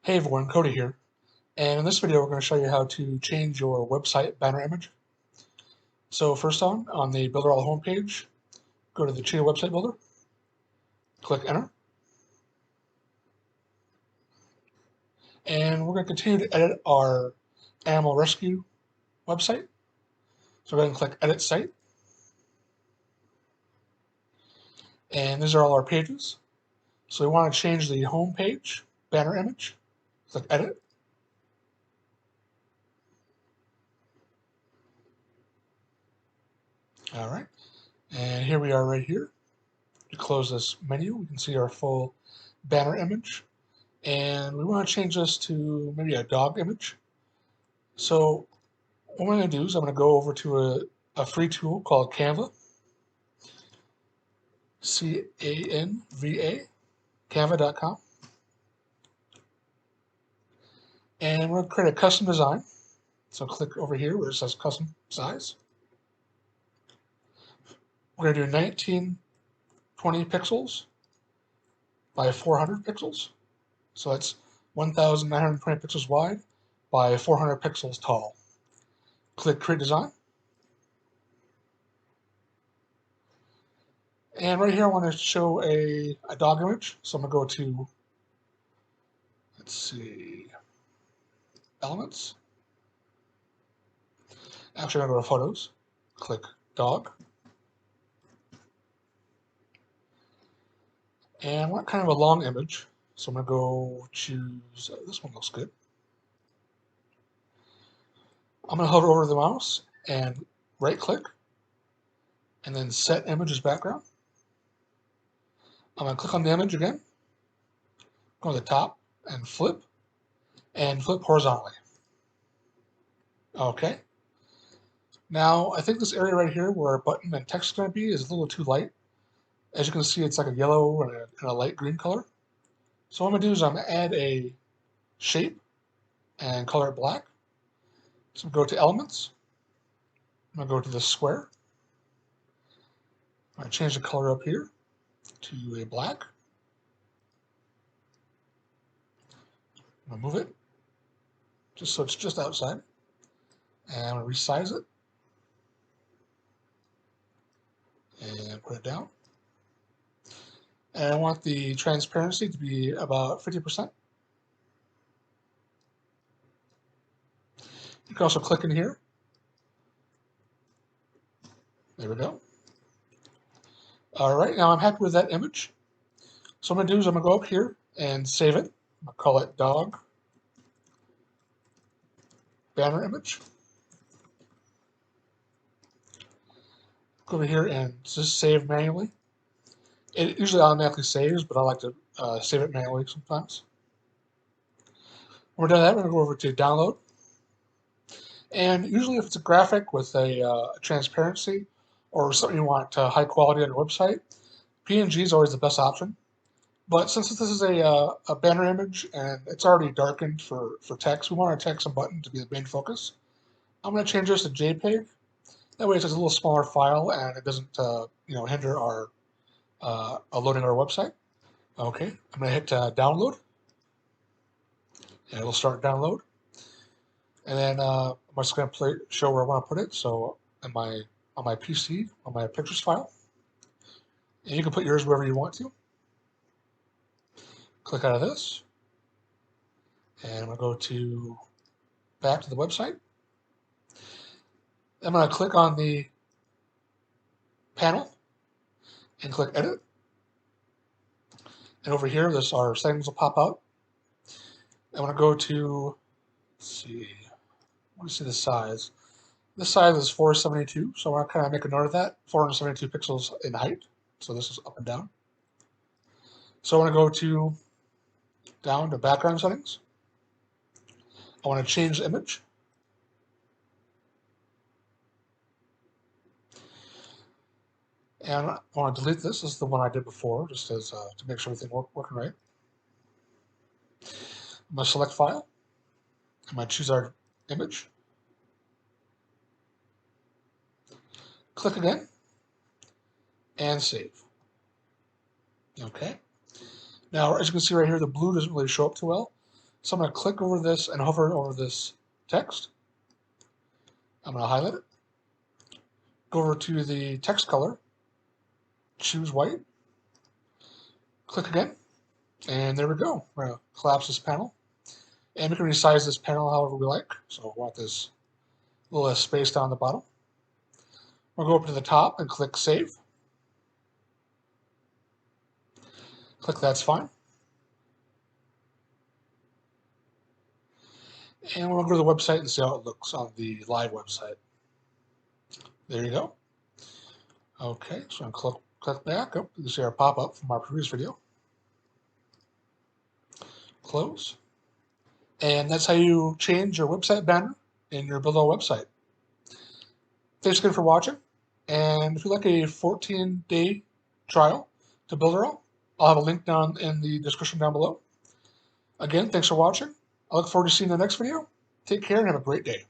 Hey everyone, Cody here, and in this video we're going to show you how to change your website banner image. So first on the Builderall homepage, go to the Cheetah website builder, click enter, and we're going to continue to edit our animal rescue website. So go ahead and click edit site, and these are all our pages. So we want to change the home page banner image, click edit, alright, and here we are right here. To close this menu, we can see our full banner image. And we want to change this to maybe a dog image. So what I'm going to do is I'm going to go over to a free tool called Canva, C-A-N-V-A, canva.com. And we're going to create a custom design. So click over here where it says custom size. We're going to do 1920 pixels by 400 pixels. So that's 1,920 pixels wide by 400 pixels tall. Click Create Design. And right here I want to show a dog image. So I'm going to go to, let's see, Elements. Actually I'm going to go to Photos. Click Dog. And I want kind of a long image. So I'm going to go choose, this one looks good. I'm going to hover over the mouse and right click and then set image as background. I'm going to click on the image again, go to the top and flip horizontally. Okay. Now I think this area right here where our button and text is going to be is a little too light. As you can see, it's like a yellow and a light green color. So what I'm going to do is I'm going to add a shape and color it black. So go to Elements. I'm going to go to the square. I'm going to change the color up here to a black. I'm going to move it just so it's just outside. And I'm going to resize it. And put it down. And I want the transparency to be about 50%. You can also click in here. There we go. All right, now I'm happy with that image. So what I'm going to do is I'm going to go up here and save it. I'll call it dog banner image. Go over here and just save manually. It usually automatically saves, but I like to save it manually sometimes. When we're done that, we're going to go over to download. And usually if it's a graphic with a transparency or something you want high quality on your website, PNG is always the best option. But since this is a banner image and it's already darkened for text, we want our text and button to be the main focus. I'm going to change this to JPEG. That way it's just a little smaller file and it doesn't hinder our loading our website. Okay, I'm going to hit download, and it'll start download. And then I'm just going to show where I want to put it. So on my PC, on my pictures file, and you can put yours wherever you want to. Click out of this, and I'm going to go to back to the website. I'm going to click on the panel and click edit. And over here, our settings will pop out. I'm going to go to, let's see, I want to see the size. This size is 472, so I want to kind of make a note of that. 472 pixels in height, so this is up and down. So I want to go down to background settings. I want to change the image. And I want to delete this. This is the one I did before, just as to make sure everything working right. I'm going to select File. I'm going to choose our image. Click again, and save. Okay. Now, as you can see right here, the blue doesn't really show up too well. So I'm going to click over this and hover over this text. I'm going to highlight it. Go over to the text color. Choose white. Click again. And there we go. We're going to collapse this panel. And we can resize this panel however we like. So we want this a little less space down the bottom. We'll go up to the top and click Save. Click That's Fine. And we'll go to the website and see how it looks on the live website. There you go. Okay, so I'm going to click back up. You can see our pop-up from our previous video. Close. And that's how you change your website banner in your Builderall website. Thanks again for watching. And if you'd like a 14-day trial to Builderall, I'll have a link down in the description down below. Again, thanks for watching. I look forward to seeing you in the next video. Take care and have a great day.